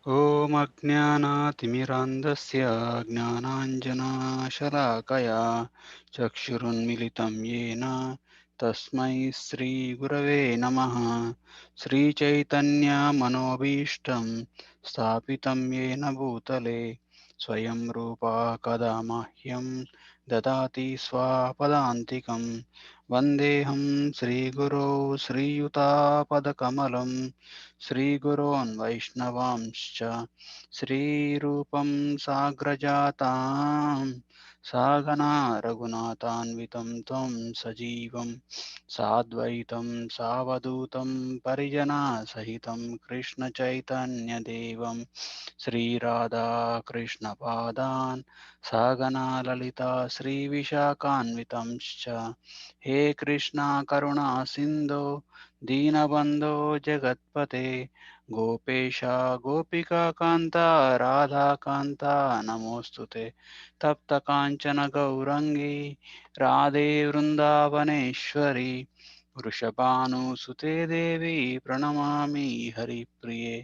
ॐ अज्ञानातिमिरान्धस्य ज्ञानाञ्जनाशलाकया चक्षुरुन्मिलितं येन तस्मै श्रीगुरवे नमः। श्रीचैतन्यमनोभीष्टं स्थापितं येन भूतले स्वयं रूपा कदा मह्यं ददाति स्वापदान्तिकं। वन्देऽहं श्रीगुरो श्रीयुतापदकमलं श्रीगुरोन् वैष्णवांश्च श्रीरूपं साग्रजातां सागना रघुनाथान्वितं तं सजीवं साद्वैतं सावधूतं परिजनसहितं कृष्णचैतन्यदेवं श्रीराधाकृष्णपादान् सागना ललिता श्रीविशाखान्वितंश्च हे कृष्णा करुणा सिन्धो दीनबन्धो जगत्पते गोपेश गोपिकान्त राधाकान्त नमोऽस्तु ते तप्तकाञ्चन गौरङ्गी राधे वृन्दावनेश्वरी वृषभानुसुते देवी प्रणमामि हरिप्रिये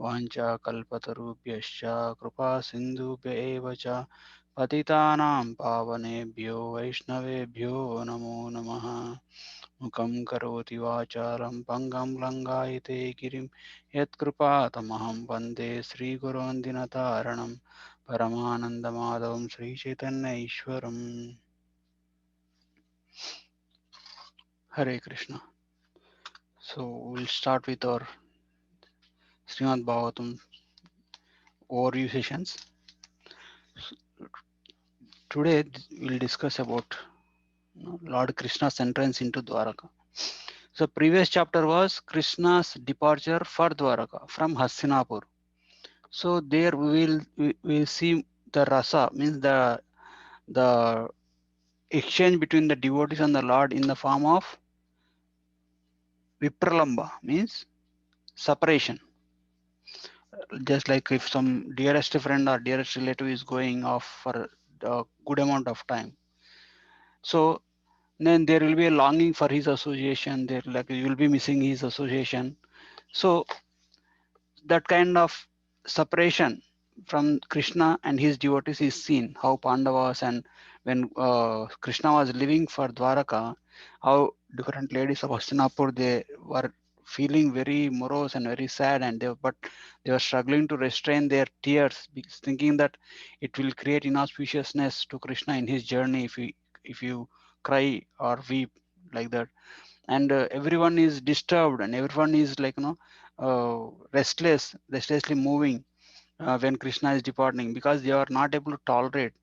वाञ्छाकल्पतरुभ्यश्च कृपासिन्धुभ्य एव च पतितानां पावनेभ्यो वैष्णवेभ्यो नमो नमः। मुखं करोति वाचालं पङ्गं लङ्घयते गिरिं यत्कृपातमहं वन्दे श्रीगुरोन् दिनतारणं परमानन्दमाधवं Sri Chaitanya ईश्वरम्। Hare Krishna. So we'll start with our Srimad Bhagavatam overview sessions. Today we'll discuss about Lord Krishna's entrance into Dwaraka. So previous chapter was Krishna's departure for Dwaraka from Hastinapur. So there we will see the rasa, means the exchange between the devotees and the Lord in the form of vipralamba, means separation. Just like if some dearest friend or dearest relative is going off for a good amount of time, so then there will be a longing for his association. There, like you will be missing his association. So that kind of separation from Krishna and his devotees is seen. How Pandavas, and when Krishna was living for Dwaraka, how different ladies of Hastinapur, they were feeling very morose and very sad, and they were struggling to restrain their tears, thinking that it will create inauspiciousness to Krishna in his journey if you cry or weep like that. And everyone is disturbed, and everyone is like restlessly moving when Krishna is departing, because they are not able to tolerate,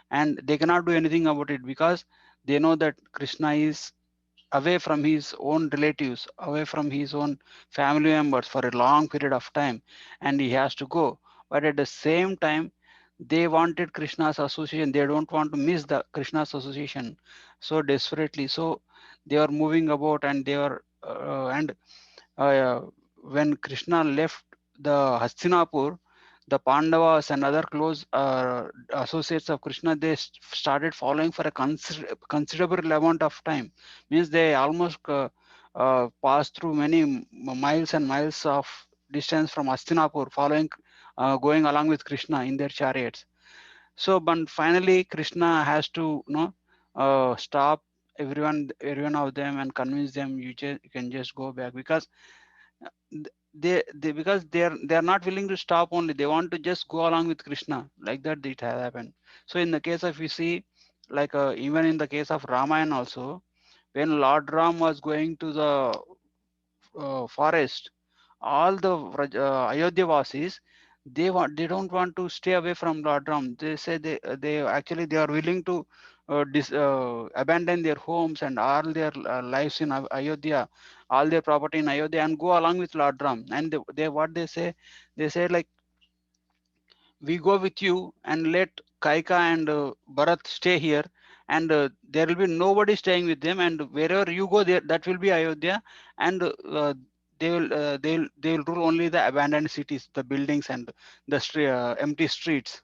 and they cannot do anything about it, because they know that Krishna is away from his own relatives, away from his own family members for a long period of time, and he has to go. But at the same time, they wanted Krishna's association. They don't want to miss the Krishna's association so desperately. So they are moving about, and they are and uh, when Krishna left the Hastinapur, the Pandavas and other close associates of Krishna, they started following for a considerable amount of time. Means they almost passed through many miles and miles of distance from Hastinapur, following, going along with Krishna in their chariots. So, but finally, Krishna has to, stop everyone of them and convince them, you can just go back, because they because they are not willing to stop. Only they want to just go along with Krishna, like that it has happened. So in the case of, we see, like even in the case of Ramayana also, when Lord Ram was going to the forest, all the Ayodhya vasis, they don't want to stay away from Lord Ram. They say they actually they are willing to abandon their homes and all their lives in Ayodhya, all their property in Ayodhya, and go along with Lord Ram. And they what they say like, we go with you and let Kaika and Bharat stay here, and there will be nobody staying with them, and wherever you go there, that will be Ayodhya, and they will rule only the abandoned cities, the buildings, and the empty streets.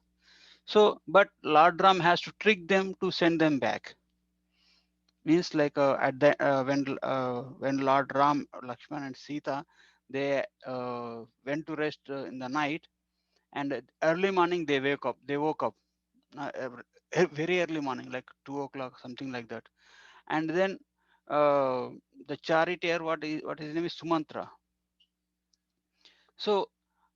So, but Lord Ram has to trick them to send them back. Means like at the when Lord Ram, Lakshman, and Sita, they went to rest in the night. and early morning they woke up, very early morning, like 2 o'clock, something like that. And then uh, the charioteer, what his name is, Sumantra. So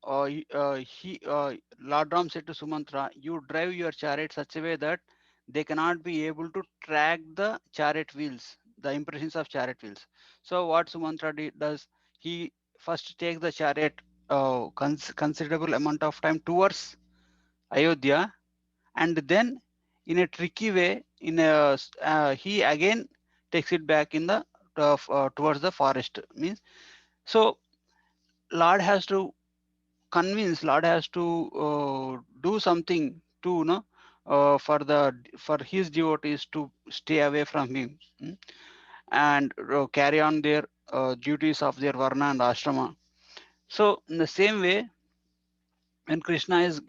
Lord Ram said to Sumantra, "You drive your chariot such a way that they cannot be able to track the chariot wheels, the impressions of chariot wheels." So what Sumantra does, he first takes the chariot considerable amount of time towards Ayodhya, and then in a tricky way, he again takes it back in the towards the forest. Means, so Lord has to Lord has to do something to, for his devotees to stay away from him, and carry on their duties of their varna and ashrama. So in the same way, when Krishna is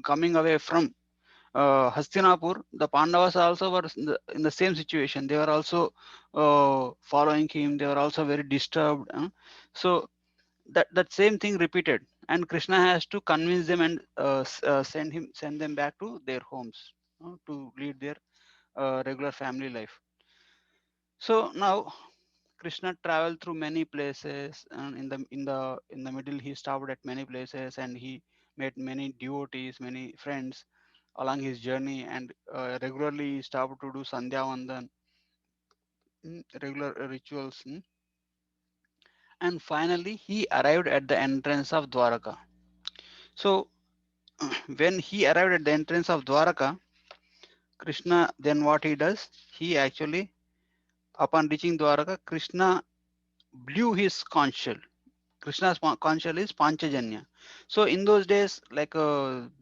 coming away from Hastinapur, the Pandavas also were in the same situation. They were also following him. They were also very disturbed. So that same thing repeated, and Krishna has to convince them and send them back to their homes, to lead their regular family life. So now Krishna traveled through many places, and in the middle he stopped at many places, and he met many devotees, many friends along his journey, and regularly he stopped to do Sandhya Vandan, regular rituals, and finally he arrived at the entrance of Dwaraka. So when he arrived at the entrance of Dwaraka, Krishna, then what he does, he actually, upon reaching Dwaraka, Krishna blew his conch shell. Krishna's conch shell is Panchajanya. So in those days, like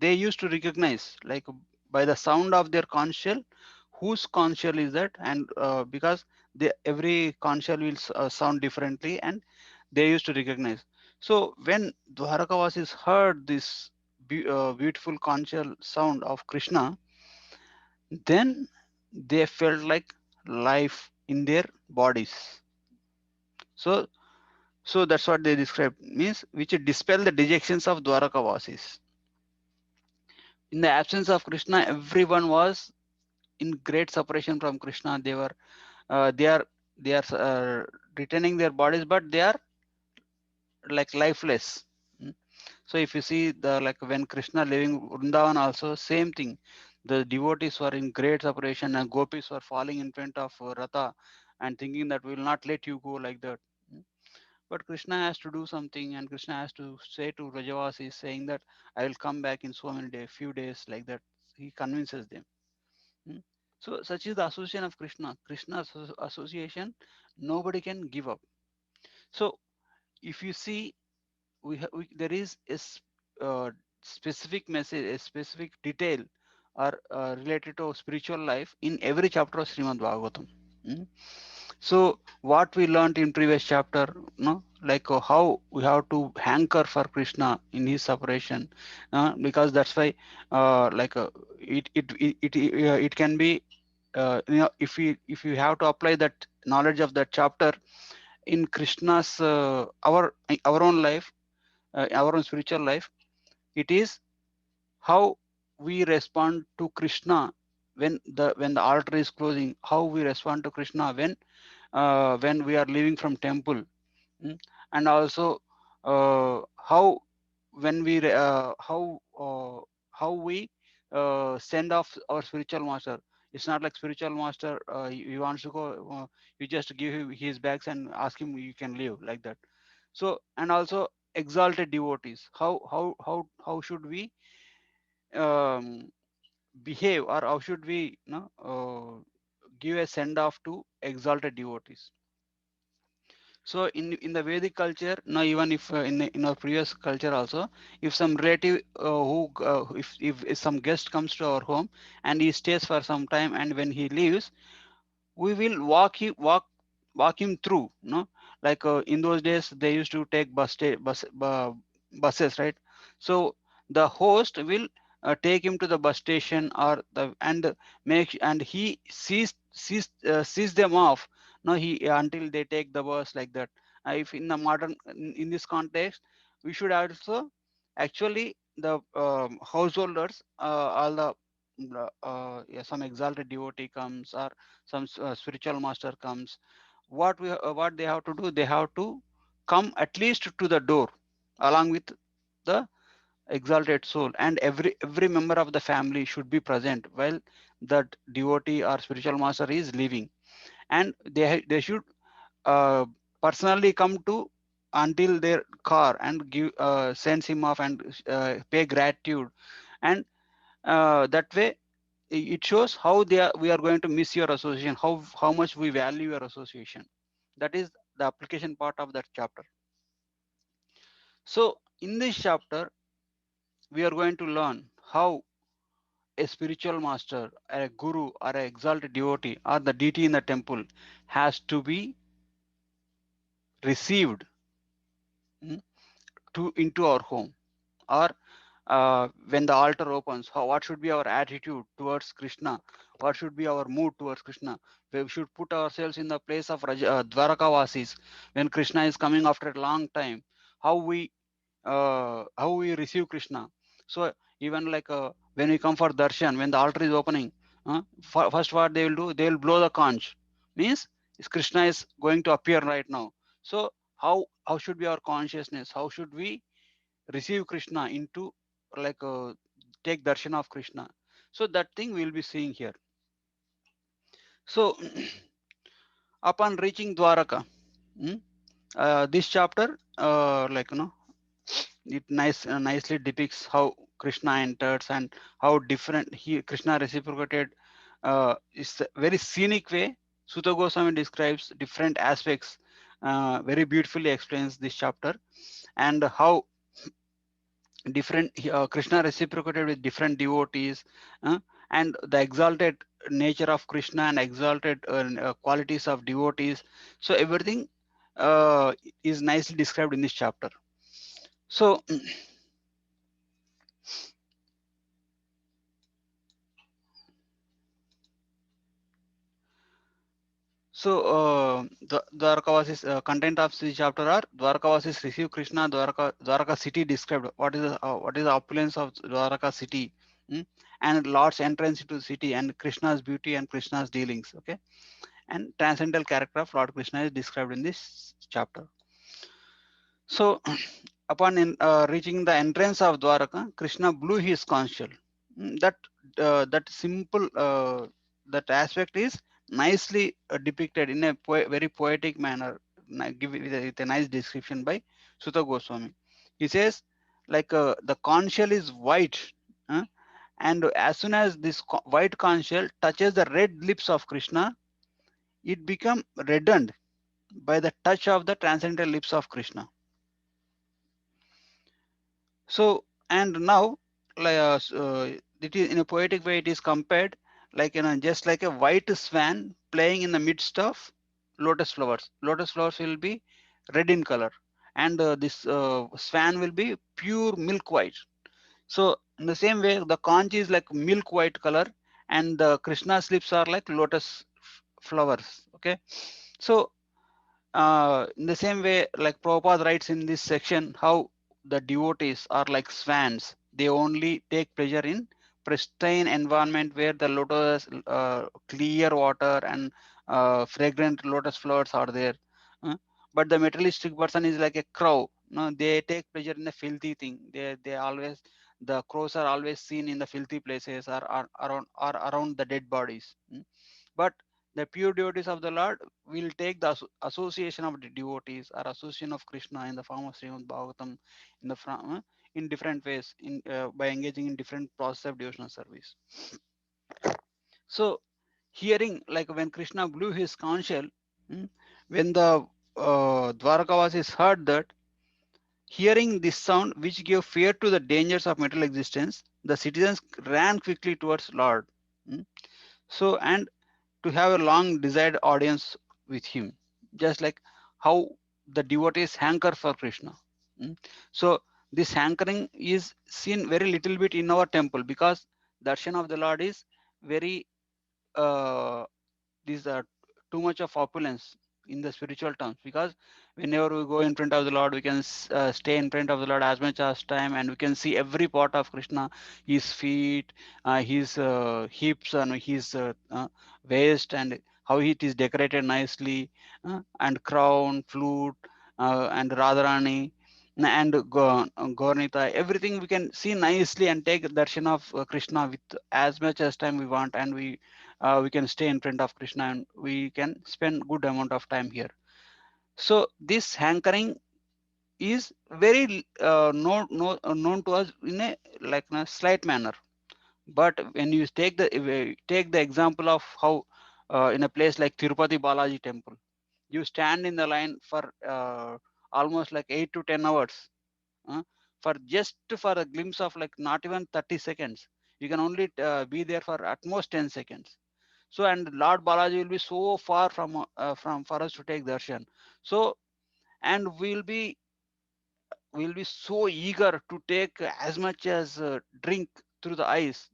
they used to recognize, like by the sound of their conch shell, whose conch shell is that, and because every conch shell will sound differently, and they used to recognize. So when Dwarakavasis heard this beautiful conch shell sound of Krishna, then they felt like life in their bodies. So so that's what they describe, means which dispel the dejections of Dwarakavasis. In the absence of Krishna, everyone was in great separation from Krishna. They are retaining their bodies, but they are like lifeless. Mm. So if you see, the like when Krishna leaving Vrindavan also, same thing. The devotees were in great separation, and gopis were falling in front of Ratha and thinking that we will not let you go, like that. Mm. But Krishna has to do something, and Krishna has to say to Rajavasi, saying that I will come back in so many days, few days, like that. He convinces them. Mm. So such is the association of Krishna. Krishna's association, nobody can give up. So if you see, there is uh, specific message, a specific detail, or related to spiritual life in every chapter of Srimad Bhagavatam. Mm. So what we learned in previous chapter, like how we have to hanker for Krishna in his separation, because that's why, like it can be, if you have to apply that knowledge of that chapter in Krishna's our own life, our own spiritual life, it is how we respond to Krishna when the altar is closing, how we respond to Krishna when we are leaving from temple. And also how when we how we send off our spiritual master. It's not like spiritual master, he wants to go, you just give him his bags and ask him you can leave, like that. So, and also exalted devotees, how should we um, behave, or how should we, give a send off to exalted devotees. So in the Vedic culture, now even if in our previous culture also, if some relative if some guest comes to our home and he stays for some time, and when he leaves, we will walk him through, like in those days they used to take buses, right? So the host will take him to the bus station, or the and and he sees them off, no he until they take the bus, like that. If in the modern, in this context, we should also actually the householders, all the yeah, some exalted devotee comes, or some spiritual master comes. What they have to do, they have to come at least to the door along with the exalted soul, and every member of the family should be present while that devotee or spiritual master is leaving. And they should uh, personally come to until their car and give sends him off and pay gratitude. And that way it shows how we are going to miss your association, how much we value your association. That is the application part of that chapter. So in this chapter we are going to learn how a spiritual master, a guru, or an exalted devotee, or the deity in the temple has to be received, mm, to into our home, or when the altar opens, what should be our attitude towards Krishna, what should be our mood towards Krishna. We should put ourselves in the place of Dwarakavasis when Krishna is coming after a long time, how we receive Krishna. So even like when we come for darshan, when the altar is opening, first what they will do, they will blow the conch, means Krishna is going to appear right now. So how should be our consciousness, how should we receive Krishna into, like take darshan of Krishna. So that thing we will be seeing here. So upon reaching Dwaraka, mm, this chapter, like it nicely depicts how Krishna enters and how different Krishna reciprocated. It's a very scenic way. Sutta Goswami describes different aspects, very beautifully explains this chapter, and how different Krishna reciprocated with different devotees, uh, and the exalted nature of Krishna and exalted qualities of devotees. So everything is nicely described in this chapter. So the Dwarkavasis, content of this chapter are Dwarkavasis receive Krishna, Dwaraka city described. What is the opulence of Dwaraka city, mm, and Lord's entrance into the city, and Krishna's beauty and Krishna's dealings. Okay, and transcendental character of Lord Krishna is described in this chapter. So upon reaching the entrance of Dwaraka, Krishna blew his conch shell. That simple that aspect is nicely depicted in a very poetic manner, give it with a nice description by Sutta Goswami. He says, like the conch shell is white, uh, and as soon as this white conch shell touches the red lips of Krishna, it become reddened by the touch of the transcendental lips of Krishna. So, and now, like it is in a poetic way, it is compared like, just like a white swan playing in the midst of lotus flowers. Lotus flowers will be red in color, and this swan will be pure milk white. So in the same way, the conch is like milk white color, and the Krishna's lips are like lotus flowers. Okay, so in the same way, like Prabhupada writes in this section, how the devotees are like swans. They only take pleasure in pristine environment where the lotus, clear water and fragrant lotus flowers are there. Uh, but the materialistic person is like a crow. No, they take pleasure in the filthy thing. They always, the crows are always seen in the filthy places, or around the dead bodies. But the pure devotees of the Lord will take the association of the devotees or association of Krishna in the form of Srimad Bhagavatam, in the in different ways, in by engaging in different process of devotional service. So hearing, like when Krishna blew his conch shell, mm, when the Dwarkavasis heard that, hearing this sound which gave fear to the dangers of material existence, the citizens ran quickly towards Lord. Mm. So, and to have a long desired audience with him, just like how the devotees hanker for Krishna. Mm. So this hankering is seen very little bit in our temple, because darshan of the Lord is very, uh, these are too much of opulence. in the spiritual terms, because whenever we go in front of the Lord, we can stay in front of the Lord as much as time, and we can see every part of Krishna, his feet, his hips, and his waist, and how it is decorated nicely, and crown, flute, and Radharani, and Gaurnita, everything we can see nicely and take darshan of Krishna with as much as time we want, and we can stay in front of Krishna, and we can spend good amount of time here. So this hankering is very known to us in a like in a slight manner. But when you take the example of how in a place like Tirupati Balaji temple, you stand in the line for almost like 8 to 10 hours, uh, for just for a glimpse of like not even 30 seconds. You can only be there for at most 10 seconds. So, and Lord Balaji will be so far from for us to take darshan. So, and we'll be so eager to take as much as drink through the eyes,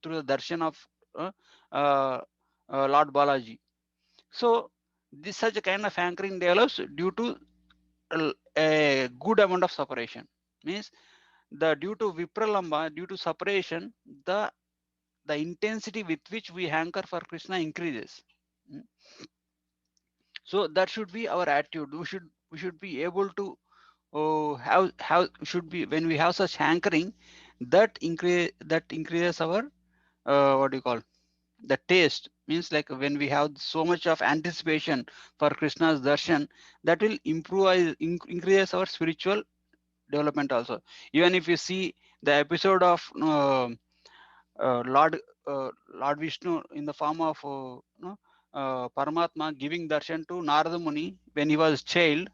through the darshan of uh, uh, Lord Balaji. So, this such a kind of hankering develops due to a good amount of separation. Means the due to Vipralamba, due to separation, the intensity with which we hanker for Krishna increases. Mm. So that should be our attitude. We should be able to have should be when we have such hankering, that increases our what do you call the taste. Means like when we have so much of anticipation for Krishna's darshan, that will increase our spiritual development also. Even if you see the episode of uh, Lord Lord Vishnu in the form of Paramatma giving darshan to Narada Muni when he was child,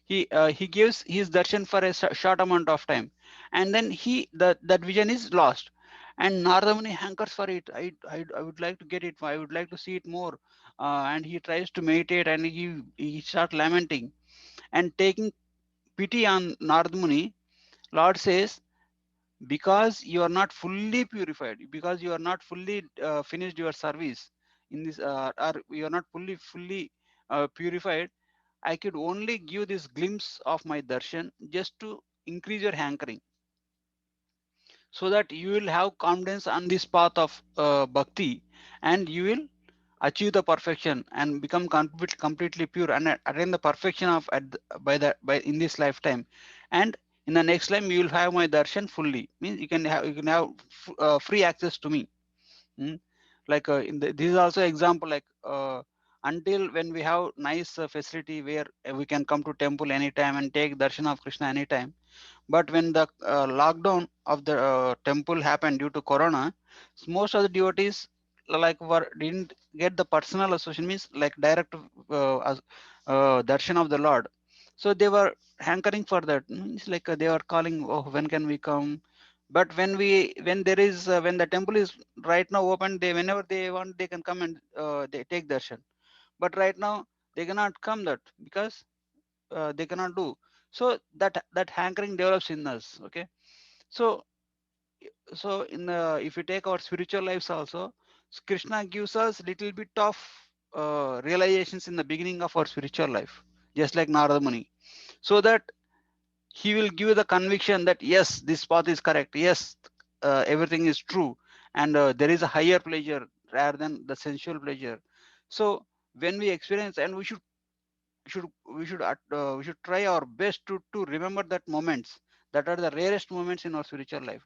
he gives his darshan for a short amount of time, and then that vision is lost, and Narada Muni hankers for it. I would like to get it. I would like to see it more, and he tries to meditate, and he starts lamenting and taking pity on Narada Muni. Lord says, because you are not fully purified, because you are not fully finished your service in this, or you are not fully purified, I could only give this glimpse of my darshan just to increase your hankering, so that you will have confidence on this path of bhakti, and you will achieve the perfection and become completely pure, and attain the perfection of by in this lifetime, and in the next time you will have my darshan fully. Means you can have free access to me. Mm. Like this is also example, like until when we have nice facility where we can come to temple anytime and take darshan of Krishna anytime. But when the lockdown of the temple happened due to corona, most of the devotees didn't get the personal association, means like direct darshan of the Lord. So they were hankering for that. It's like they were calling, oh, when can we come? But when the temple is right now open, they whenever they want they can come and they take darshan. But right now they cannot come that because they cannot do. So that hankering develops in us. Okay. So in if you take our spiritual lives also, Krishna gives us little bit of realizations in the beginning of our spiritual life, just like Narada Muni, so that he will give you the conviction that yes, this path is correct, yes, everything is true, and there is a higher pleasure rather than the sensual pleasure. So when we experience, and we should try our best to remember that moments that are the rarest moments in our spiritual life,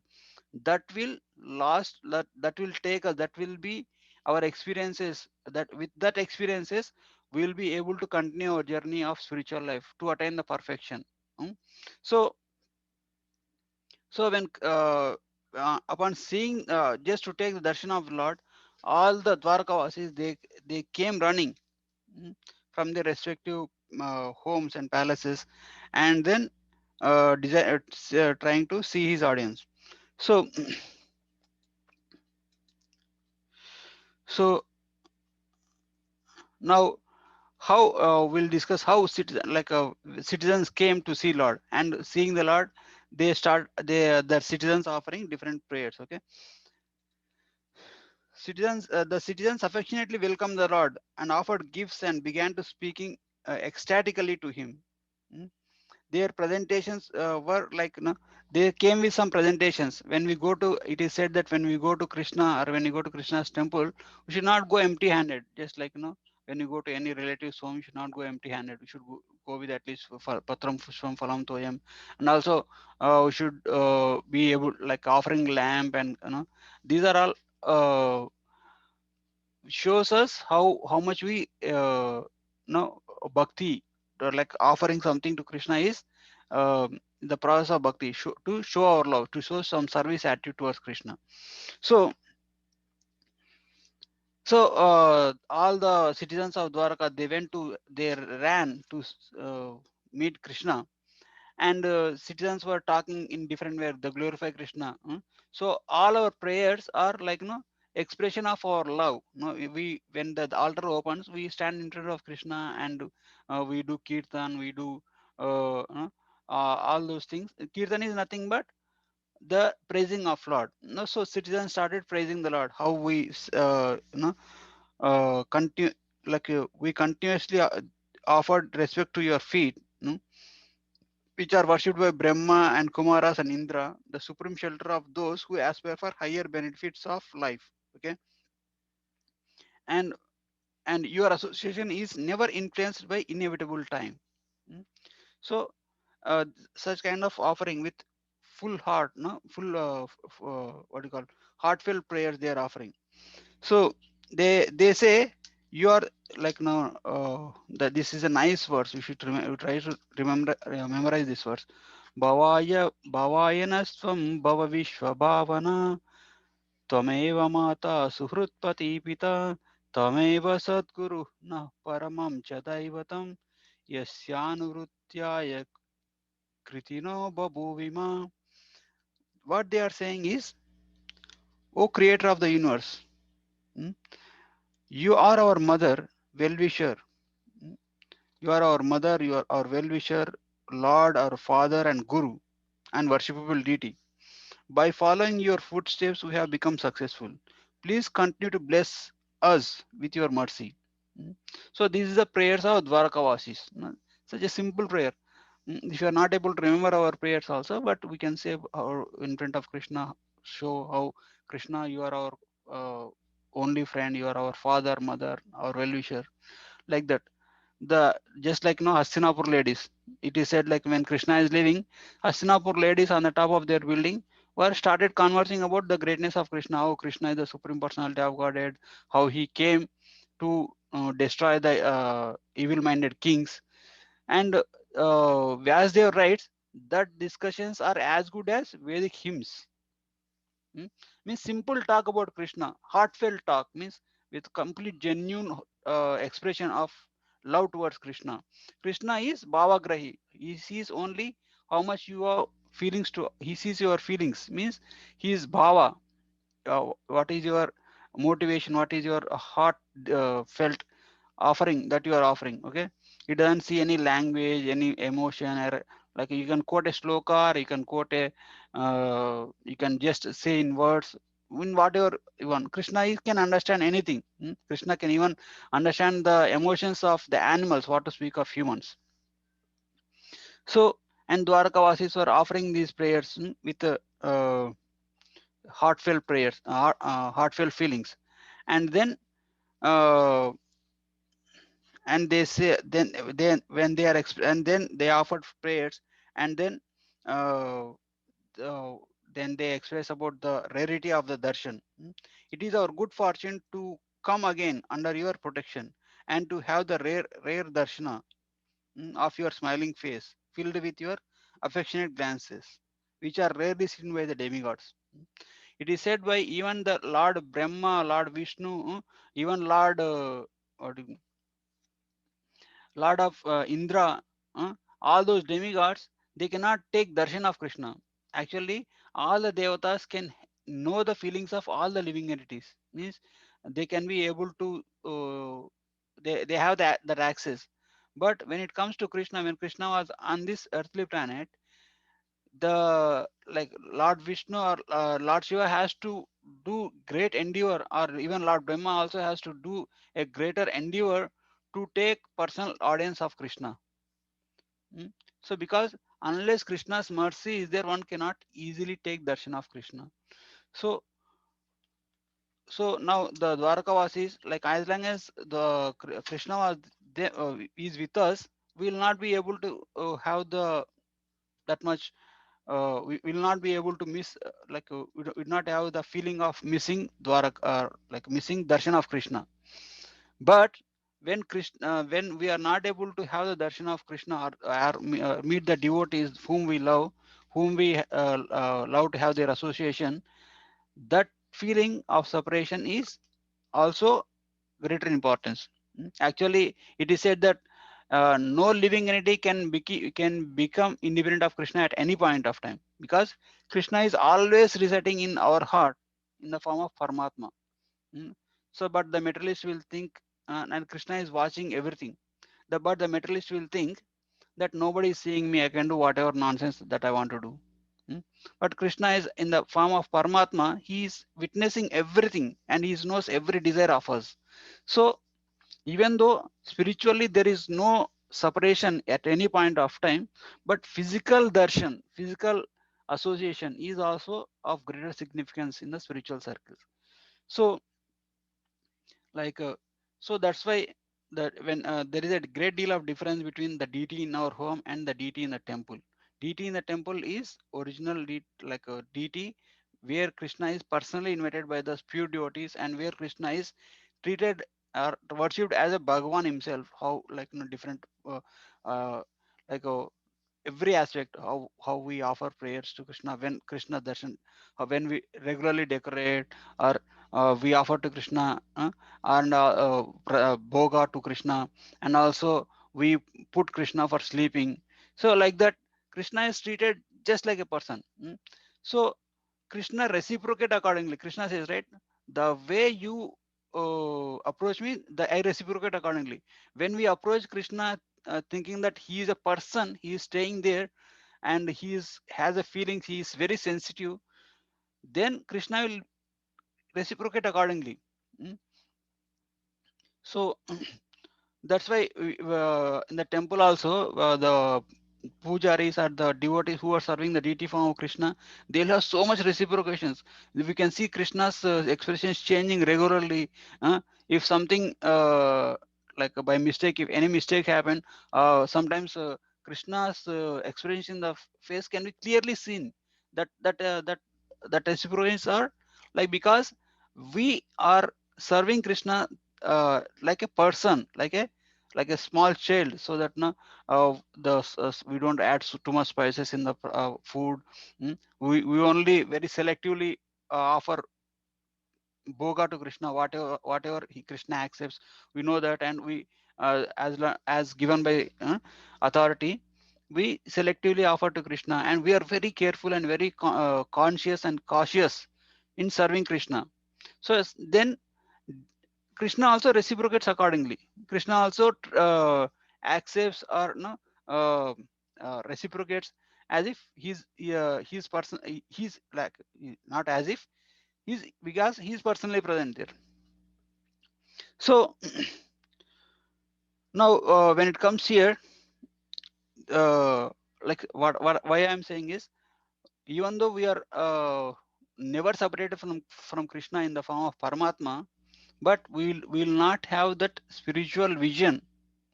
that will that will take us, that will be our experiences, that with that experiences we will be able to continue our journey of spiritual life to attain the perfection. Mm. So when upon seeing, just to take the darshan of Lord, all the Dwarkavasis, they came running, from their respective homes and palaces, and then trying to see his audience. So so now how we'll discuss how citizens came to see Lord, and seeing the Lord, the citizens offering different prayers. Okay. The citizens affectionately welcomed the Lord and offered gifts and began to speaking. ecstatically to him. Mm. Their presentations were like, they came with some presentations. When we go to, it is said that when we go to Krishna, or when you go to Krishna's temple, we should not go empty handed. Just like, when you go to any relative's home, you should not go empty handed. We should go with at least patram pushpam phalam toyam. And also we should be able, like, offering lamp, and these are all shows us how much we know bhakti, or like offering something to Krishna is the process of bhakti, to show our love, to show some service attitude towards Krishna. So all the citizens of Dwaraka, they ran to meet Krishna, and citizens were talking in different way, they glorify Krishna. So all our prayers are like, expression of our love. We, when the altar opens, we stand in front of Krishna, and we do kirtan, we do all those things. Kirtan is nothing but the praising of Lord. So citizens started praising the Lord. How we continue, like, we continuously offered respect to your feet, which are worshipped by Brahma and Kumaras and Indra, the supreme shelter of those who aspire for higher benefits of life. Okay, and your association is never influenced by inevitable time. Mm. So such kind of offering with full heart, no, full what do you call, heartfelt prayers they are offering. So they say you are like, now that this is a nice verse. You should try to remember, memorize this verse. Bhavaya bhavayanasvam bhava vishwa bhavana tvameva mata suhrutpati pita tvameva sadguru na paramam cha daivatam yasyanuvrutyaya kritino babhuvima. What they are saying is, O creator of the universe, mm, you are our mother, well-wisher. mm, You are our mother, you are our well-wisher, Lord, our Father and Guru, and worshipable deity. By following your footsteps, we have become successful. Please continue to bless us with your mercy. Mm. So this is the prayers of Dwarakavasis. Such a simple prayer. If you are not able to remember our prayers also, but we can say our, in front of Krishna, show how Krishna, you are our only friend, you are our father, mother, our well-wisher, like that. The just like, Hastinapur ladies, it is said, like, when Krishna is leaving, Hastinapur ladies on the top of their building were started conversing about the greatness of Krishna, how Krishna is the supreme personality of Godhead, how he came to destroy the evil-minded kings. And Vyasdev writes that discussions are as good as Vedic hymns. Hmm? Means simple talk about Krishna, heartfelt talk, means with complete genuine expression of love towards Krishna. Krishna is Bhavagrahi. He sees only how much you are feelings to. He sees your feelings. Means he is Bhava. What is your motivation? What is your heart felt offering that you are offering? Okay, it doesn't see any language, any emotion, or like you can quote a sloka, or you can quote a you can just say in words, in whatever you want. Krishna can understand anything. Krishna can even understand the emotions of the animals, what to speak of humans. So, and Dwarkavasis were offering these prayers with heartfelt prayers, heartfelt feelings. And then uh, and they say, then when they are and then they offered prayers, and uh, uh, then they express about the rarity of the darshan. It is our good fortune to come again under your protection, and to have the rare darshana of your smiling face filled with your affectionate glances, which are rarely seen by the demigods. It is said by even the Lord Brahma, Lord Vishnu, even what do you- Lord of Indra, all those demigods, they cannot take darshan of Krishna. Actually, all the devatas can know the feelings of all the living entities. Means they can be able to, they have that access. But when it comes to Krishna, when Krishna was on this earthly planet, the like Lord Vishnu or Lord Shiva has to do great endeavor, or even Lord Brahma also has to do a greater endeavor to take personal audience of Krishna. So because unless Krishna's mercy is there, one cannot easily take darshan of Krishna. So now the Dwarkavasis, like as long as the Krishna was there, is with us, we will not be able to have the that much. We will not be able to miss we will not have the feeling of missing Dwarak, like missing darshan of Krishna. But when Krishna, when we are not able to have the darshan of Krishna, or meet the devotees whom we love, whom we love to have their association, that feeling of separation is also greater importance. Actually, it is said that no living entity can become independent of Krishna at any point of time, because Krishna is always residing in our heart in the form of Paramatma. Mm. So, but the materialist will think, and Krishna is watching everything. But the materialist will think that nobody is seeing me. I can do whatever nonsense that I want to do. But Krishna is in the form of Paramatma. He is witnessing everything, and he knows every desire of us. So even though spiritually there is no separation at any point of time, but physical darshan, physical association is also of greater significance in the spiritual circles. So like so that's why that when there is a great deal of difference between the deity in our home and the deity in the temple. Deity in the temple is original like a deity where Krishna is personally invited by the pure devotees, and where Krishna is treated or worshipped as a Bhagavan himself. How like different uh, like every aspect, how we offer prayers to Krishna when Krishna darshan, when we regularly decorate, or we offer to Krishna, and bhoga to Krishna, and also we put Krishna for sleeping. So like that, Krishna is treated just like a person. So Krishna reciprocate accordingly. Krishna says, right, the way you approach me, the I reciprocate accordingly. When we approach Krishna thinking that he is a person, he is staying there, and he is has a feeling, he is very sensitive, then Krishna will reciprocate accordingly. Mm. So that's why in the temple also, the pujaris or the devotees who are serving the deity form of Krishna, they'll have so much reciprocations. We can see Krishna's expressions changing regularly. If something like by mistake, if any mistake happen, sometimes Krishna's expression in the face can be clearly seen. That reciprocations are like, because we are serving Krishna like a person, like a small child, so that no we don't add too much spices in the food. We only very selectively offer bhoga to Krishna, whatever Krishna accepts, we know that, and we as given by authority, we selectively offer to Krishna, and we are very careful and very conscious and cautious in serving Krishna. So then Krishna also reciprocates accordingly. Krishna also accepts or no uh, reciprocates as if he's person, he's like, not as if he's, because he's personally present there. So now when it comes here, like what why I'm saying is, even though we are never separated from Krishna in the form of Paramatma, but we will not have that spiritual vision.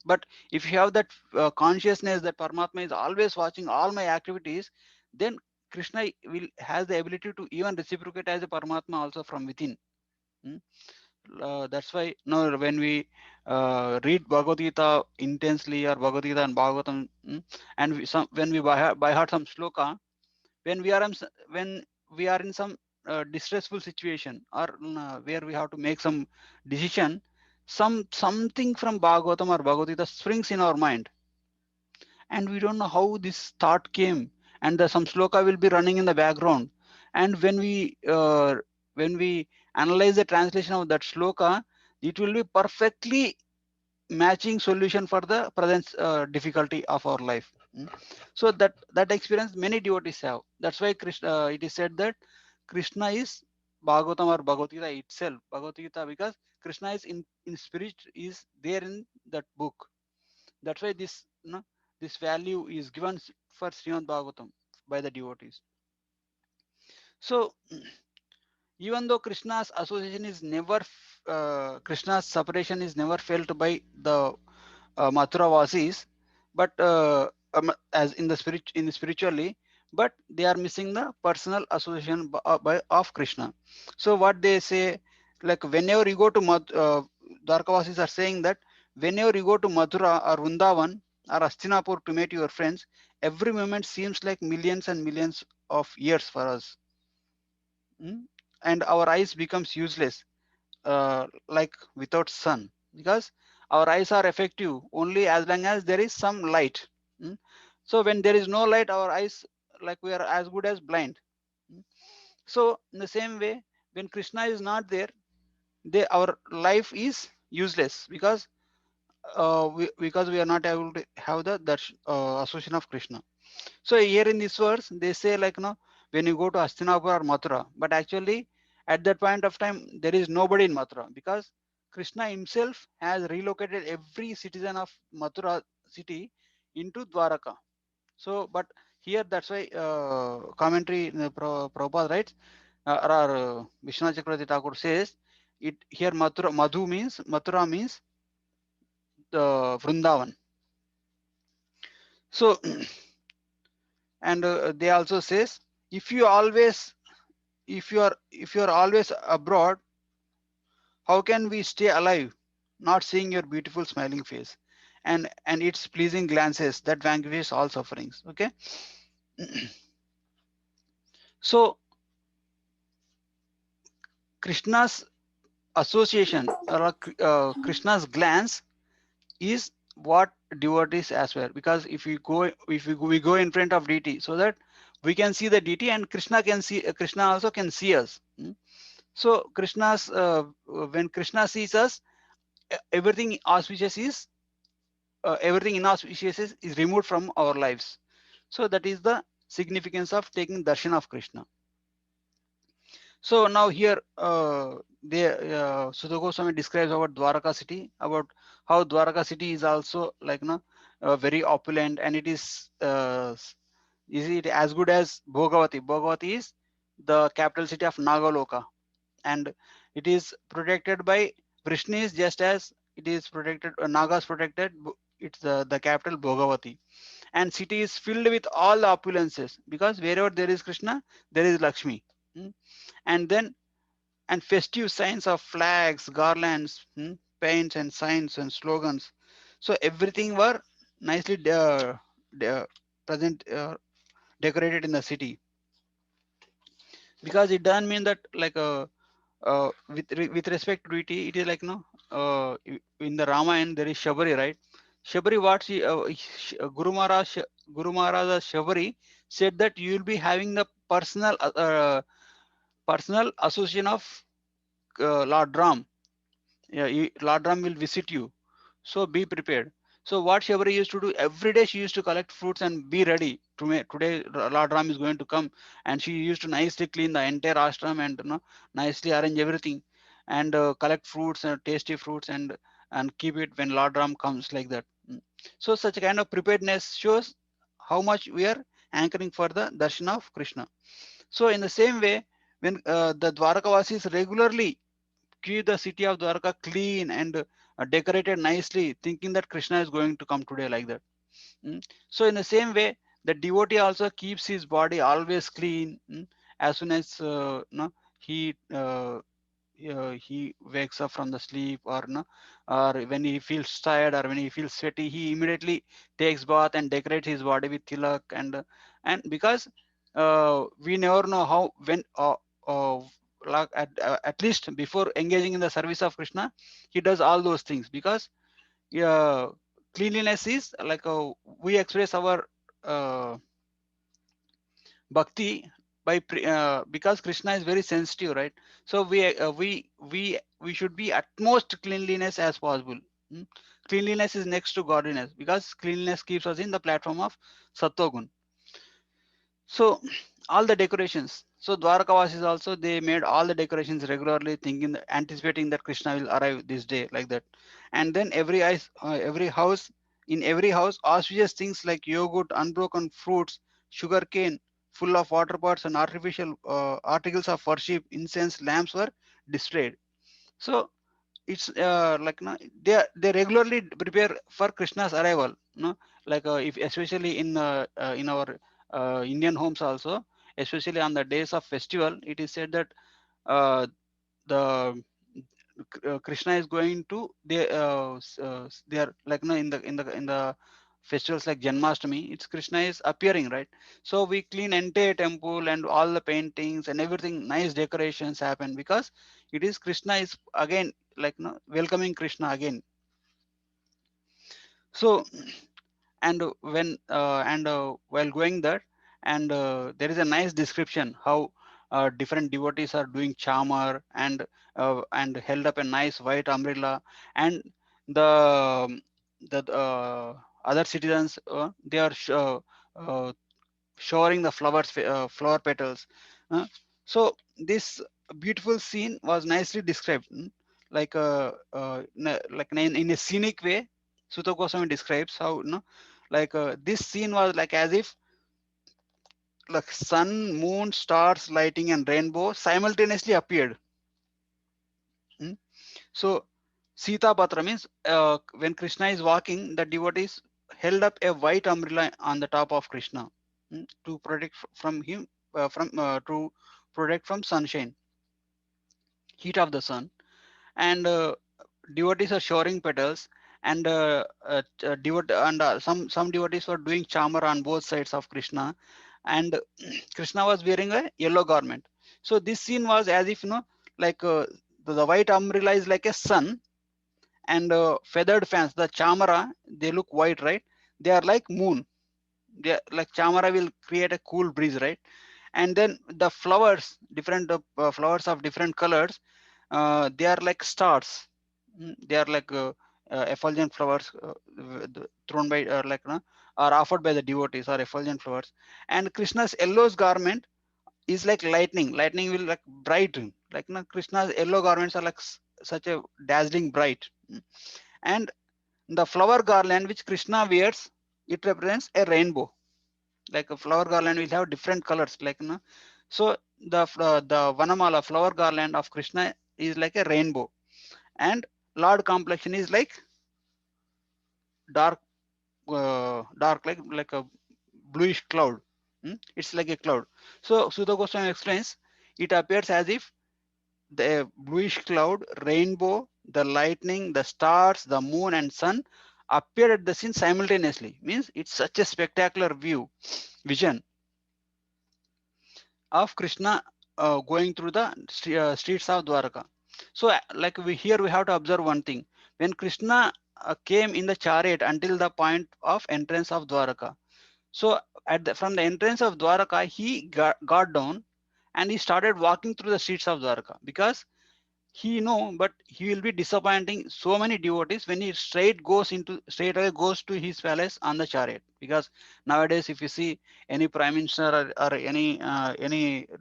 But if you have that consciousness that Paramatma is always watching all my activities, then Krishna will has the ability to even reciprocate as a Paramatma also from within. Mm. That's why no, when we read Bhagavad Gita intensely, or Bhagavad Gita and Bhagavatam, and when we by heart some sloka, when we are when we are in some distressful situation, or where we have to make some decision, something from Bhagavatam or Bhagavad Gita springs in our mind, and we don't know how this thought came, and some sloka will be running in the background, and when we analyze the translation of that sloka, it will be perfectly matching solution for the present difficulty of our life. So that experience many devotees have. That's why Krishna, it is said that Krishna is Bhagavatam or Bhagavad Gita itself, Bhagavad Gita, because Krishna is in spirit, is there in that book. That's why this, this value is given for Srimad Bhagavatam by the devotees. So even though Krishna's association is never, Krishna's separation is never felt by the Mathura Vasis, but as in the spiritually, but they are missing the personal association of Krishna. So what they say, like whenever you go to Dwarkavasis are saying that whenever you go to Mathura or Vrindavan or Hastinapur to meet your friends, every moment seems like millions and millions of years for us. Mm? And our eyes becomes useless, like without sun, because our eyes are effective only as long as there is some light. Mm. So when there is no light, our eyes, like we are as good as blind. Mm. So in the same way, when Krishna is not there, our life is useless, because we are not able to have the association of Krishna. So here in this verse, they say like, when you go to Hastinapur or Mathura, but actually at that point of time, there is nobody in Mathura, because Krishna himself has relocated every citizen of Mathura city into Dwaraka. So, but here that's why commentary Prabhupada writes, or Vishwanath Chakravarti Thakur says, it here Mathura means the Vrindavan. So, and they also says, if you always if you are always abroad, how can we stay alive not seeing your beautiful smiling face and its pleasing glances that vanquish all sufferings? Okay. So Krishna's association, or Krishna's glance is what devotees aspire, because we go in front of deity, so that we can see the deity, and Krishna also can see us. So Krishna's when Krishna sees us, everything auspicious is everything inauspicious is removed from our lives. So that is the significance of taking darshan of Krishna. So now here, Sudha Goswami describes about Dwaraka city, about how Dwaraka city is also like, very opulent, and it is it as good as Bhogavati. Bhogavati is the capital city of Nagaloka, and it is protected by Vrishnis, just as it is protected, Nagas protected. It's the capital Bhogavati, and city is filled with all the opulences, because wherever there is Krishna, there is Lakshmi. Mm. And then, and festive signs of flags, garlands, paints and signs and slogans. So everything were nicely present, decorated in the city, because it doesn't mean that like with respect to deity, it is like, in the Ramayana there is Shabari, right? Shabari, what Guru Maharaj Shabari said that you will be having the personal association of Lord Ram. Yeah, Lord Ram will visit you, so be prepared. So what Shabari used to do every day, she used to collect fruits and be ready to make, today Lord Ram is going to come, and she used to nicely clean the entire ashram and, nicely arrange everything, and collect fruits and tasty fruits, and keep it when Lord Ram comes, like that. So such a kind of preparedness shows how much we are anchoring for the darshan of Krishna. So in the same way, when the Dwarakavasis regularly keep the city of Dwarka clean and decorated nicely, thinking that Krishna is going to come today, like that. So in the same way, the devotee also keeps his body always clean. As soon as he wakes up from the sleep, or no, or when he feels tired, or when he feels sweaty, he immediately takes bath and decorates his body with tilak, and because we never know how, when like at least before engaging in the service of Krishna, he does all those things, because cleanliness is like, we express our uh, bhakti by because Krishna is very sensitive, right? So we should be at most cleanliness as possible. Mm. Cleanliness is next to godliness, because cleanliness keeps us in the platform of sattvagun. So all the decorations. So Dwarkavasis also, they made all the decorations regularly, thinking, anticipating that Krishna will arrive this day, like that. And then every house, in every house, auspicious things like yogurt, unbroken fruits, sugar cane, full of water pots, and artificial articles of worship, incense, lamps were displayed. So it's like no, they regularly prepare for Krishna's arrival. No, like if especially in our Indian homes also, especially on the days of festival, it is said that uh, the Krishna is going to they are like no, in the festivals like Janmashtami, it's Krishna is appearing, right? So we clean entire temple and all the paintings and everything, nice decorations happen because it is Krishna is again, like no, welcoming Krishna again. So and while going there, and there is a nice description how different devotees are doing chamar, and held up a nice white umbrella, and the other citizens, they are uh, showering the flower petals. Uh, so this beautiful scene was nicely described, like in a scenic way. Sutta Goswami describes how, like this scene was like as if like sun, moon, stars, lighting, and rainbow simultaneously appeared. Mm. So Sita Patra means when Krishna is walking, the devotees held up a white umbrella on the top of Krishna, to protect from him, from to protect from sunshine, heat of the sun, and devotees are showering petals, and some devotees were doing chamar on both sides of Krishna, and Krishna was wearing a yellow garment. So this scene was as if, like the white umbrella is like a sun, and feathered fans, the chamara, they look white, right? They are like moon. They are, like chamara will create a cool breeze, right? And then the flowers, different flowers of different colors, they are like stars. They are like effulgent flowers, thrown by or offered by the devotees, or effulgent flowers. And Krishna's yellow's garment is like lightning. Lightning will like brighten. Like, Krishna's yellow garments are like such a dazzling bright. And the flower garland which Krishna wears, it represents a rainbow. Like a flower garland will have different colors, like, so the Vanamala flower garland of Krishna is like a rainbow, and Lord complexion is like dark, like a bluish cloud. It's like a cloud. So Sudha Goswami explains, it appears as if the bluish cloud, rainbow, the lightning, the stars, the moon, and sun appear at the scene simultaneously. Means it's such a spectacular vision of Krishna going through the streets of Dwaraka. So, like here we have to observe one thing. When Krishna came in the chariot until the point of entrance of Dwaraka, so from the entrance of Dwaraka, he got down and he started walking through the streets of Dwaraka, because he know, but he will be disappointing so many devotees when he straight away goes to his palace on the chariot. Because nowadays, if you see any prime minister, or any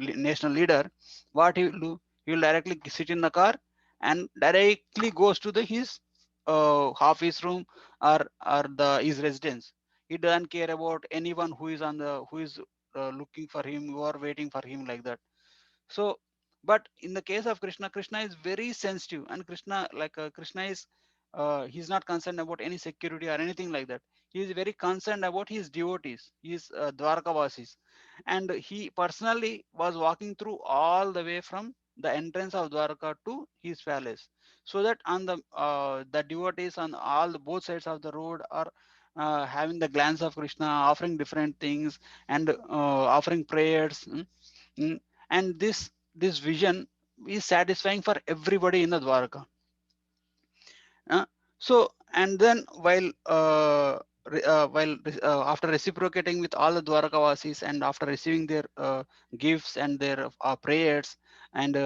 national leader, what he will do, he will directly sit in the car and directly goes to his office room, or the his residence. He doesn't care about anyone who is looking for him or waiting for him, like that. So, but in the case of Krishna, Krishna is very sensitive, and Krishna is he's not concerned about any security or anything like that. He is very concerned about his devotees, his Dwarkavasis, and he personally was walking through all the way from the entrance of Dwarka to his palace, so that on the devotees on both sides of the road are having the glance of Krishna, offering different things, and offering prayers. Mm, and this vision is satisfying for everybody in the Dwarka. So, and then after reciprocating with all the Dwarkavasis, and after receiving their gifts and their prayers, and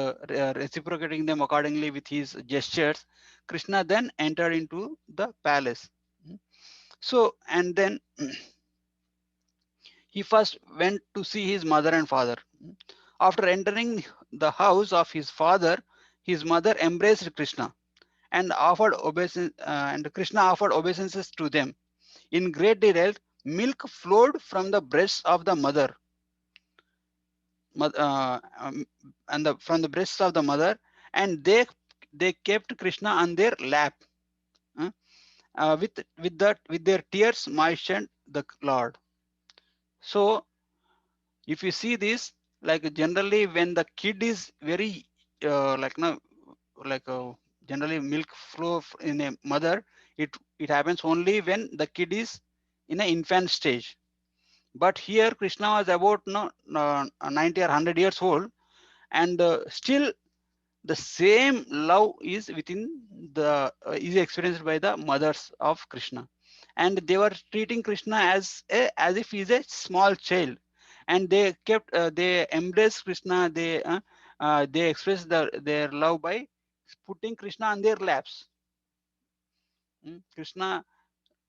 reciprocating them accordingly with his gestures, Krishna then entered into the palace. So, and then he first went to see his mother and father. After entering the house of his father, his mother embraced Krishna and offered obeisance, and Krishna offered obeisances to them. In great detail, milk flowed from the breasts of the mother, and from the breasts of the mother, and they kept Krishna on their lap, uh, with their tears moistened the Lord. So if you see this, like generally when the kid is very like no like generally milk flow in a mother, it happens only when the kid is in an infant stage. But here Krishna was about 90 or 100 years old, and still the same love is within the is experienced by the mothers of Krishna, and they were treating Krishna as if he's a small child, and they embraced Krishna. They expressed their love by putting Krishna on their laps. Krishna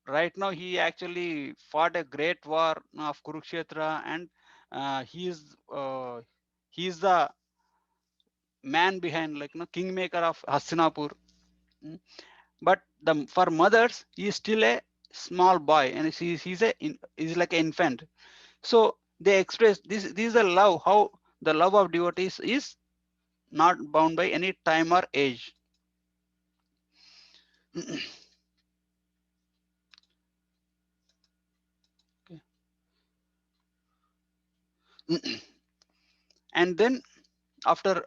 right now he actually fought a great war of Kurukshetra, and he is the man behind, like kingmaker of Hastinapur. Mm. But for mothers he is still a small boy, and he's like an infant. So they express this is the love, how the love of devotees is not bound by any time or age. And then after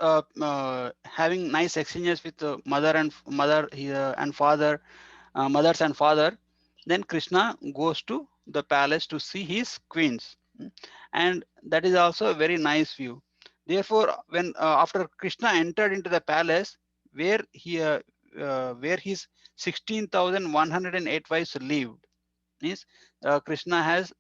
having nice exchanges with and father, mothers and father, then Krishna goes to the palace to see his queens. And that is also a very nice view. Therefore, when after Krishna entered into the palace where his 16,108 wives lived, means Krishna has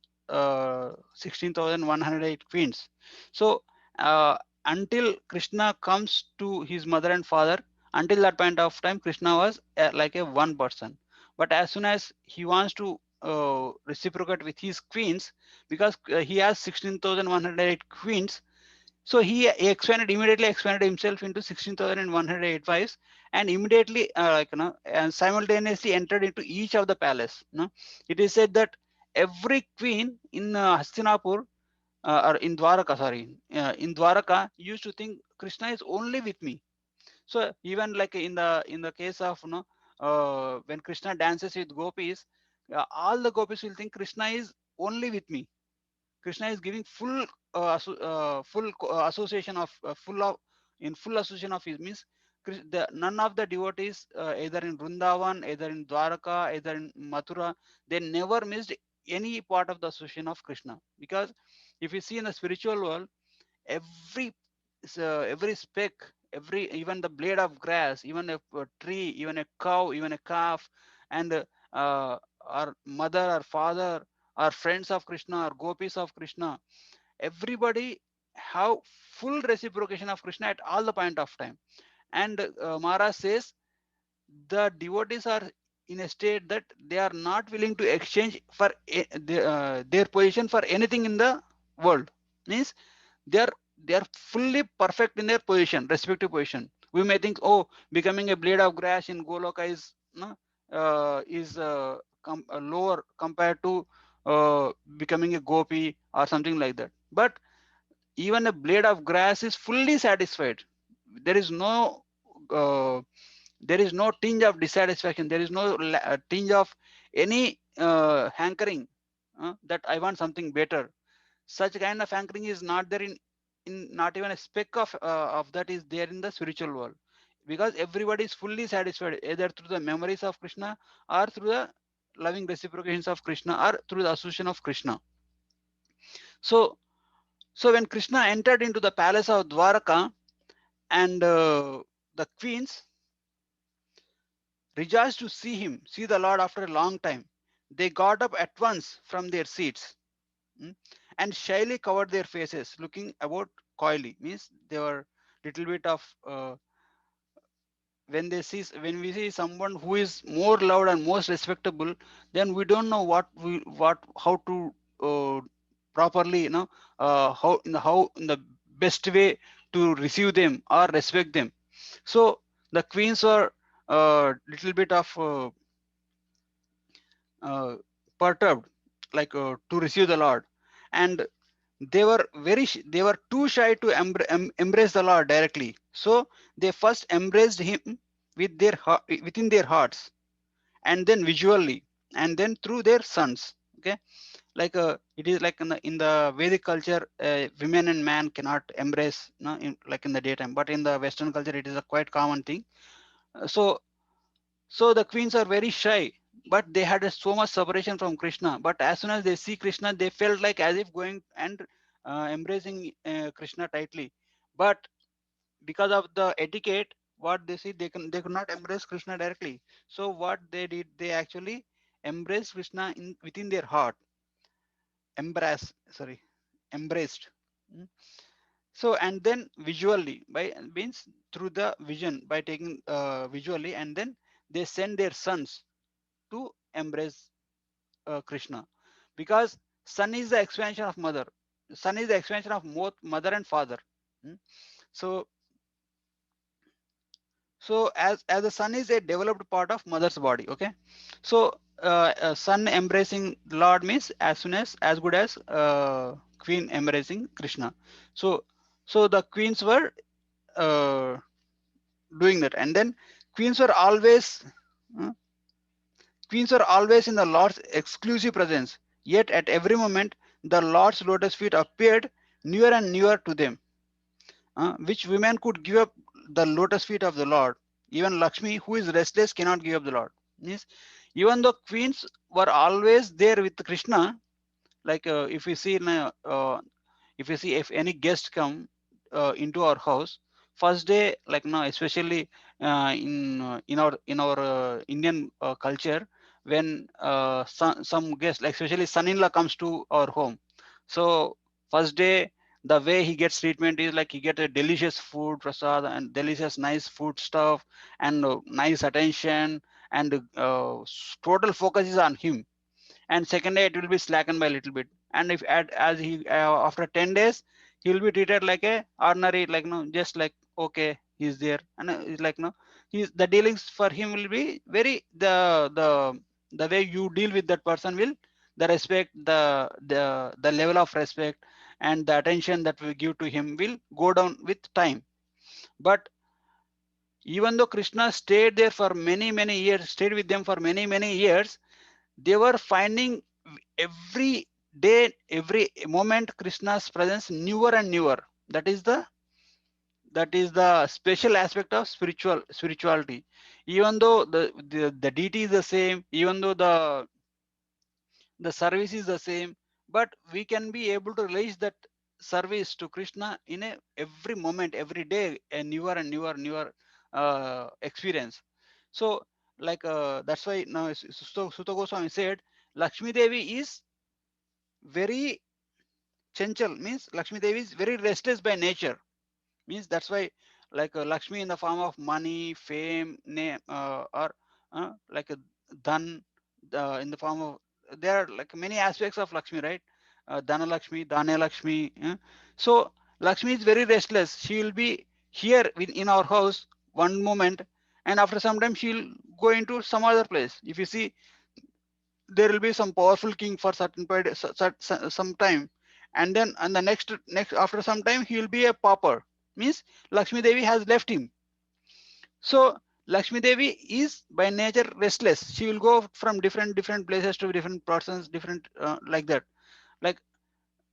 16,108 queens. So uh, until Krishna comes to his mother and father, until that point of time, Krishna was like a one person. But as soon as he wants to reciprocate with his queens, because he has 16,108 queens, so he immediately expanded himself into 16,108 wives, and immediately and simultaneously entered into each of the palace. It is said that every queen in Hastinapur, or in Dwaraka, sorry, in Dwaraka, used to think Krishna is only with me. So even like in the case of when Krishna dances with gopis, all the gopis will think Krishna is only with me. Krishna is giving association of full association of his, means none of the devotees, either in Vrindavan, either in Dwaraka, either in Mathura, they never missed any part of the association of Krishna. Because if you see in the spiritual world, every every speck, every even the blade of grass, even a tree, even a cow, even a calf, and our mother, our father, our friends of Krishna, our gopis of Krishna, everybody have full reciprocation of Krishna at all the point of time. And Maharaj says the devotees are in a state that they are not willing to exchange for their position for anything in the world. Means they are they are fully perfect in their position, respective position. We may think, oh, becoming a blade of grass in Goloka is no, lower compared to becoming a gopi or something like that. But even a blade of grass is fully satisfied. There is no uh, there is no tinge of dissatisfaction. There is no tinge of any hankering that I want something better. Such kind of hankering is not there in not even a speck of that is there in the spiritual world, because everybody is fully satisfied either through the memories of Krishna, or through the loving reciprocations of Krishna, or through the association of Krishna. So when Krishna entered into the palace of Dwaraka, and the queens rejoiced to see the Lord after a long time, they got up at once from their seats, and shyly covered their faces, looking about coyly. Means they were little bit of when we see someone who is more loved and most respectable, then we don't know what how to properly, how in the best way to receive them or respect them. So the queens were little bit of uh, perturbed, like to receive the Lord, and they were they were too shy to embrace the Lord directly. So they first embraced him with their within their hearts, and then visually, and then through their sons. Okay, like it is like in the Vedic culture, women and man cannot embrace, like in the daytime, but in the Western culture it is a quite common thing. So the queens are very shy, but they had so much separation from Krishna. But as soon as they see Krishna, they felt like as if going and embracing Krishna tightly. But because of the etiquette, what they see, they could not embrace Krishna directly. So what they did, they actually embraced Krishna within their heart. Sorry, embraced. Mm. So and then visually, by means through the vision, by taking visually, and then they send their sons to embrace Krishna, because son is the expansion of mother. Son is the expansion of both mother and father. Hmm. So as the son is a developed part of mother's body. Okay, so son embracing Lord means as good as queen embracing Krishna. So the queens were uh, doing that, and then queens were always uh, queens are always in the Lord's exclusive presence, yet at every moment the Lord's lotus feet appeared nearer and nearer to them. Which women could give up the lotus feet of the Lord? Even Lakshmi, who is restless, cannot give up the Lord. Means, even though queens were always there with Krishna, like if you see if any guest come into our house, first day, like now especially in our Indian culture, when some guest, like especially son-in-law comes to our home, so first day the way he gets treatment is like he get a delicious food prasad and delicious nice food stuff, and nice attention, and total focus is on him. And second day it will be slackened by a little bit, and if as he after 10 days he will be treated like a ordinary, like no, just like okay, he's there, and it's like no, he's the dealings for him will be very the way you deal with that person will, the respect, the level of respect and the attention that we give to him will go down with time. But even though Krishna stayed there for many years, stayed with them for many years, they were finding every day, every moment Krishna's presence newer and newer. That is the special aspect of spirituality. Even though the deity is the same, even though the service is the same, but we can be able to release that service to Krishna in a every moment, every day, a newer and newer experience. So like that's why now Sutta Goswami said Lakshmi Devi is very chanchal, means Lakshmi Devi is very restless by nature. Means that's why like Lakshmi in the form of money, fame, name, or like a dhan, in the form of, there are like many aspects of Lakshmi, right? Dhana Lakshmi, Dhanya Lakshmi. So Lakshmi is very restless. She will be here in our house one moment, and after some time she will go into some other place. If you see, there will be some powerful king for certain period, some time, and then and the next after some time he will be a pauper. Means Lakshmi Devi has left him. So Lakshmi Devi is by nature restless. She will go from different places to different persons, different like that. Like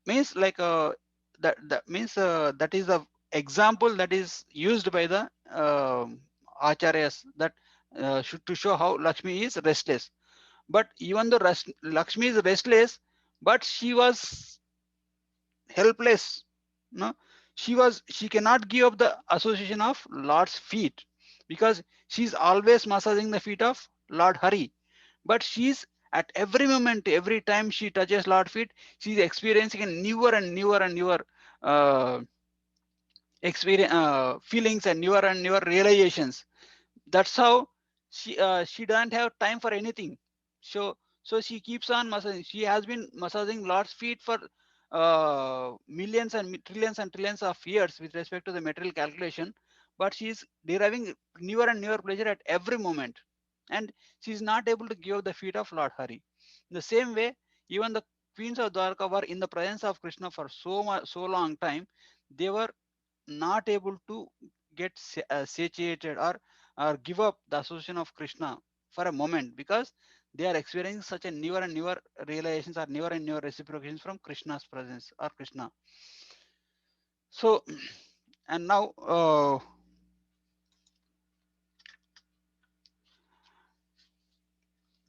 means like that means that is the example that is used by the acharyas, that should to show how Lakshmi is restless. But even though Lakshmi is restless, but she was helpless. No, she cannot give up the association of Lord's feet, because she's always massaging the feet of Lord Hari. But she's at every moment, every time she touches Lord's feet, she's experiencing a newer uh, experience, feelings, and newer realizations. That's how she doesn't have time for anything. So she keeps on massaging. She has been massaging Lord's feet for millions and trillions of years with respect to the material calculation, but she is deriving newer and newer pleasure at every moment, and she is not able to give up the feet of Lord Hari. In the same way, even the queens of Dwarka were in the presence of Krishna for so long time, they were not able to get satiated or give up the association of Krishna for a moment, because they are experiencing such a newer and newer realizations or newer and newer reciprocations from Krishna's presence or Krishna. So, and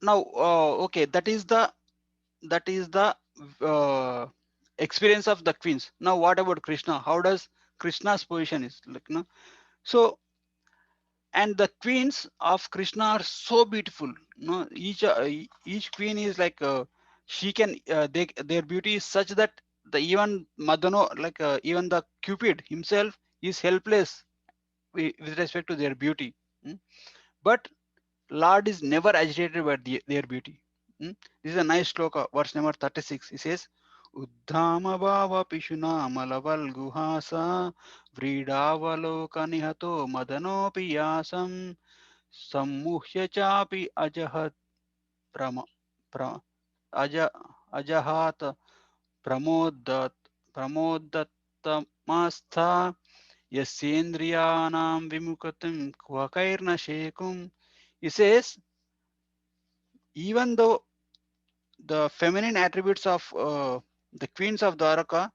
okay, that is the uh, experience of the queens. Now, what about Krishna? How does Krishna's position is like? No, so and the queens of Krishna are so beautiful. No, each queen is like she can their beauty is such that the even Madano, like even the Cupid himself is helpless with respect to their beauty. Mm. But Lord is never agitated by their beauty. Mm. This is a nice sloka, verse number 36. He says, Uddhama bhava pishuna malaval guhasa vridavaloka nihato madano piyasam सम्मुह्य चापि अजहत प्रम प्र अज अजहात प्रमोदत प्रमोदतमस्था यस्येन्द्रियाणां विमुखतिं क्वकैर्न शेकुम्. He says, even though the feminine attributes of the queens of Dwaraka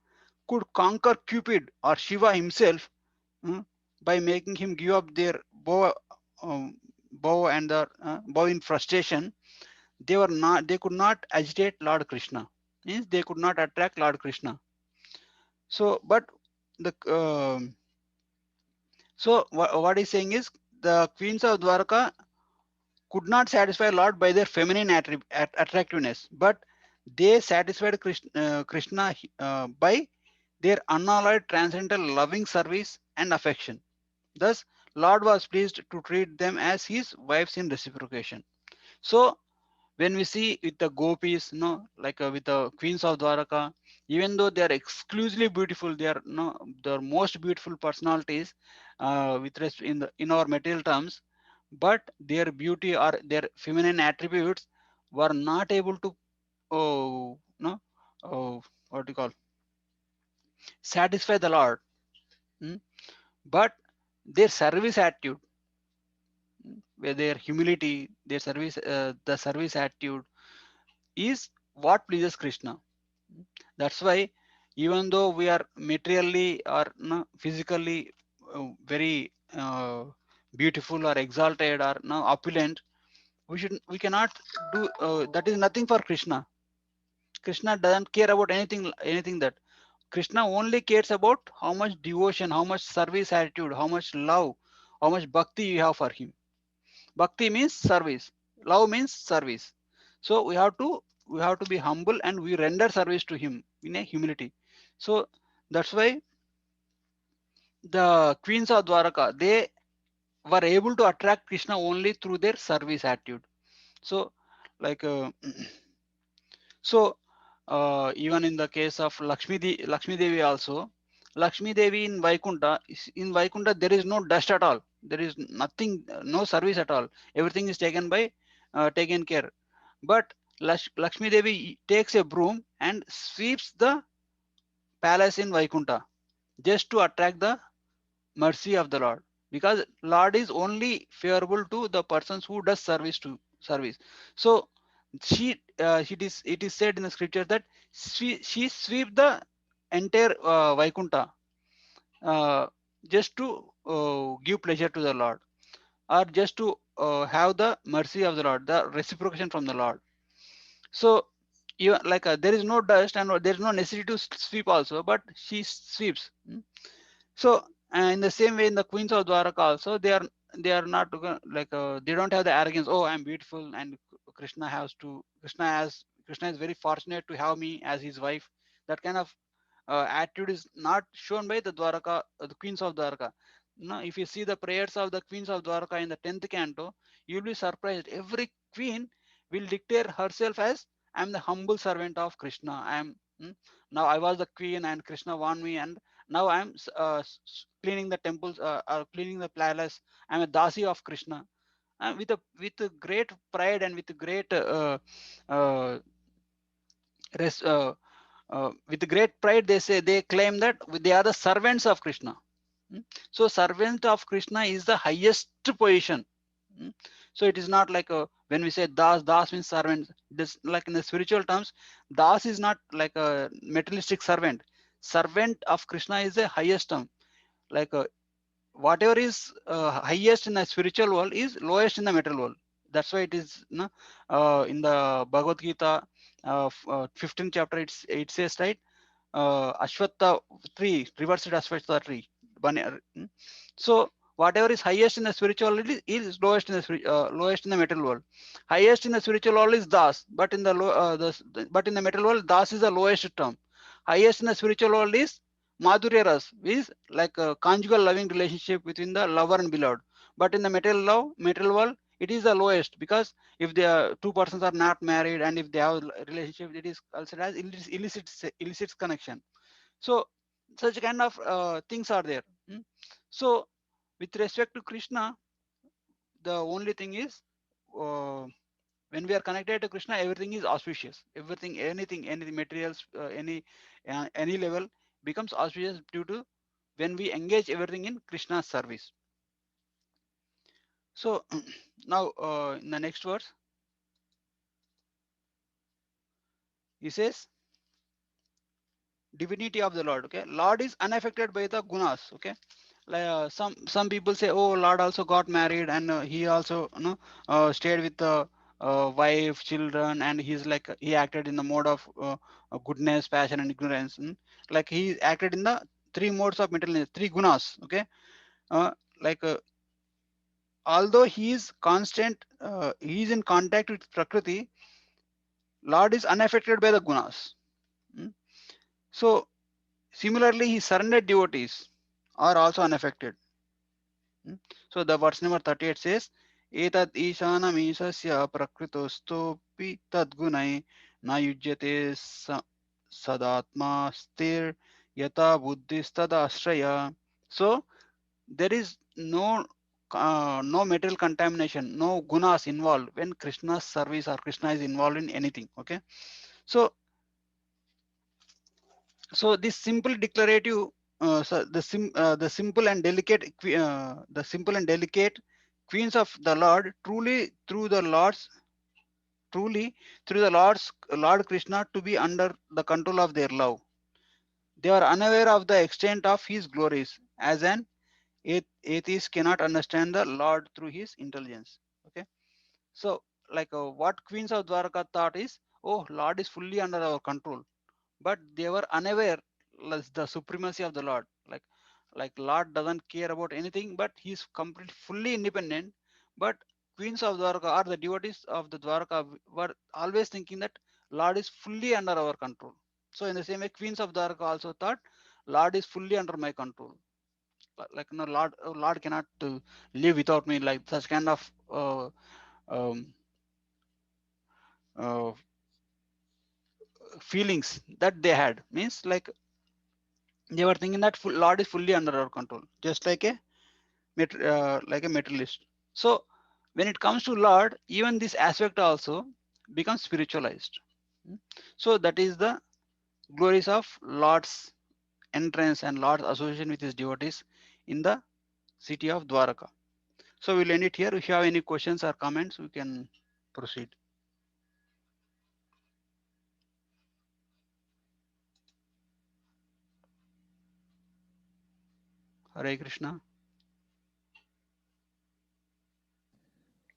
could conquer Cupid or Shiva himself, by making him give up their um, bow and the bow in frustration, they could not agitate Lord Krishna. Means they could not attract Lord Krishna. So, but the what he's saying is the queens of Dwarka could not satisfy Lord by their feminine attractiveness, but they satisfied Krishna by their unalloyed transcendental loving service and affection. Thus, Lord was pleased to treat them as his wives in reciprocation. So, when we see with the gopis, like with the queens of Dwaraka, even though they are exclusively beautiful, they are the most beautiful personalities with in our material terms, but their beauty or their feminine attributes were not able to no what do you call satisfy the Lord. mm, but their service attitude, where their humility, their service, the service attitude is what pleases Krishna. That's why, even though we are materially or physically very beautiful or exalted or opulent, we cannot do that is nothing for Krishna. Krishna doesn't care about anything that Krishna only cares about how much devotion, how much service attitude, how much love, how much bhakti you have for him. Bhakti means service, love means service. So we have to be humble and we render service to him in a humility. So that's why the queens of Dwaraka, they were able to attract Krishna only through their service attitude. So like so even in the case of Lakshmi Devi also, Lakshmi Devi in Vaikunta there is no dust at all. There is nothing, no service at all. Everything is taken care. But Lakshmi Devi takes a broom and sweeps the palace in Vaikunta just to attract the mercy of the Lord, because Lord is only favorable to the persons who does service. So it is said in the scripture that she sweep the entire Vaikunta uh, just to give pleasure to the Lord, or just to have the mercy of the Lord, the reciprocation from the Lord. So even like there is no dust and there is no necessity to sweep also, but she sweeps. So in the same way, in the queens of Dwaraka also, they are not like they don't have the arrogance. Oh, I'm beautiful, and Krishna is very fortunate to have me as his wife. That kind of attitude is not shown by the queens of Dwaraka. No, if you see the prayers of the queens of Dwaraka in the 10th canto, you'll be surprised. Every queen will declare herself as, I'm the humble servant of Krishna. Now I was the queen and Krishna won me, and now I'm cleaning the temples, cleaning the palace. I'm a dasi of Krishna, with a great pride and with a great uh, res, with great pride they claim that they are the servants of Krishna. So servant of Krishna is the highest position. So it is not like when we say das means servant. This, like in the spiritual terms, das is not like a materialistic servant. Servant of Krishna is the highest term. Like whatever is highest in the spiritual world is lowest in the material world. That's why it is in the Bhagavad Gita 15th chapter, it says, right, Ashwatha tree, reversed Ashwatha tree. So whatever is highest in the spiritual world is lowest in the lowest in the material world. Highest in the spiritual world is das, but in the but in the material world, das is the lowest term. Highest in the spiritual world is Madhurya Ras, is like a conjugal loving relationship between the lover and beloved. But in the material world, it is the lowest, because if the two persons are not married and if they have a relationship, it is considered as illicit connection. So such kind of things are there. So with respect to Krishna, the only thing is, when we are connected to Krishna, everything is auspicious. Everything, any materials, any level becomes auspicious due to when we engage everything in Krishna's service. So now in the next verse, he says, divinity of the Lord. Okay, Lord is unaffected by the gunas. Okay, like some people say, oh, Lord also got married and he also stayed with the wife, children, and he's like he acted in the mode of goodness, passion, and ignorance. Like he acted in the three modes of material, three gunas. Okay, uh, like although he is constant, he is in contact with Prakriti. Lord is unaffected by the gunas. So similarly, his surrendered devotees are also unaffected. So the verse number 38 says, Etat Ishanam Isasya Prakritostopi Tadgunai Na Yujyate Sadatma Stir Yata Buddhistada Ashraya. So there is no material contamination, no gunas involved when Krishna's service or Krishna is involved in anything. Okay. So this simple declarative, the simple and delicate the simple and delicate queens of the Lord, truly through the Lord Krishna, to be under the control of their love. They are unaware of the extent of his glories, as an atheist cannot understand the Lord through his intelligence. Okay, so like what queens of Dwarka thought is, oh, Lord is fully under our control, but they were unaware the supremacy of the Lord. Like Lord doesn't care about anything, but he's completely fully independent. But queens of Dwarka, or the devotees of the Dwarka, were always thinking that Lord is fully under our control. So in the same way, queens of Dwarka also thought Lord is fully under my control. Like no, Lord cannot live without me. Like such kind of um, uh, feelings that they had, means like they were thinking that Lord is fully under our control, just like a materialist. So when it comes to Lord, even this aspect also becomes spiritualized. So that is the glories of Lord's entrance and Lord's association with his devotees in the city of Dwaraka. So we'll end it here. If you have any questions or comments, we can proceed. Hare Krishna.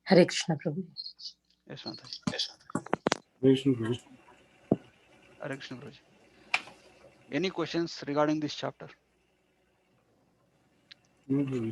Hare Krishna, Prabhu. Yes, Mataji. Hare Krishna, Prabhu. Any questions regarding this chapter? No,